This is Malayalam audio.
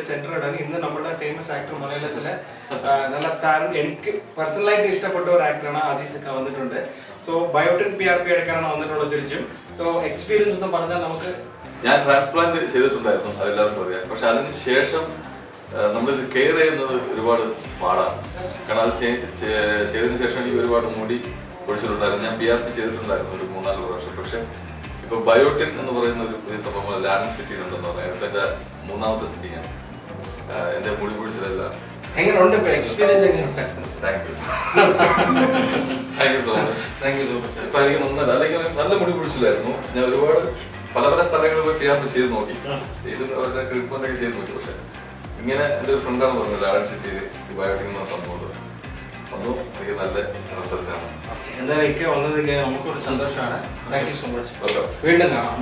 സെന്റർ ആണ്. ഇന്ന് നമ്മുടെ ഫേമസ് ആക്ടർ മലയാളത്തിലെ നല്ല താരം, എനിക്ക് പേഴ്സണലായിട്ട് ഇഷ്ടപ്പെട്ട ഒരു ആക്ടറാണ് അസീസ് ഒക്കെ വന്നിട്ടുണ്ട്. സോ ബയോട്ടിൻ PRP എടുക്കാനാണ് വന്നിട്ടുള്ളത് തിരിച്ചും. സോ എക്സ്പീരിയൻസ് എന്ന് പറഞ്ഞാൽ നമുക്ക് ഞാൻ ട്രാൻസ്പ്ലാന്റ് ചെയ്തിട്ടുണ്ടായിരുന്നു, അതെല്ലാവർക്കും അറിയാം. പക്ഷെ അതിന് ശേഷം നമ്മളിത് കെയർ ചെയ്യുന്നത് ഒരുപാട് പാടാണ്. കാരണം അത് ചെയ്തതിനു ശേഷം എനിക്ക് ഒരുപാട് മുടി പൊഴിച്ചിട്ടുണ്ടായിരുന്നു. ഞാൻ PRP ചെയ്തിട്ടുണ്ടായിരുന്നു ഒരു 3-4 പ്രാവശ്യം. പക്ഷെ ഇപ്പൊ ബയോട്ടിൻ എന്ന് പറയുന്ന ഒരു പുതിയ സംഭവം ഡെൻസിറ്റി ഉണ്ടെന്ന് പറയാം. ഇപ്പൊ എന്റെ 3ാമത്തെ സിറ്റിംഗ് ആണ്. എന്റെ മുടി പൊഴിച്ചതെല്ലാം എങ്ങനെയുണ്ട് എക്സ്പീരിയൻസ്? എങ്ങനെയുണ്ട്? Thank you so much. ഇപ്പൊ എനിക്ക് നന്നല്ല, അല്ലെങ്കിൽ നല്ല മുടി പൊഴിച്ചില്ലായിരുന്നു. ഞാൻ ഒരുപാട് പല സ്ഥലങ്ങളിൽ പോയി PRP ചെയ്ത് നോക്കി, അവരുടെ ട്രീറ്റ്മെന്റ് ഒക്കെ ചെയ്ത് നോക്കി. പക്ഷെ ഇങ്ങനെ എന്റെ ഒരു ഫ്രണ്ടാണ് പറഞ്ഞത് ഡെൻസിറ്റി ബയോട്ടിക് എന്ന സംഭവം വന്നു. എനിക്ക് നല്ല റിസൾട്ടാണ്. എന്തായാലും ഒക്കെ വന്നതൊക്കെ നമുക്കൊരു സന്തോഷമാണ്. Thank you so much. വീണ്ടും കാണാം.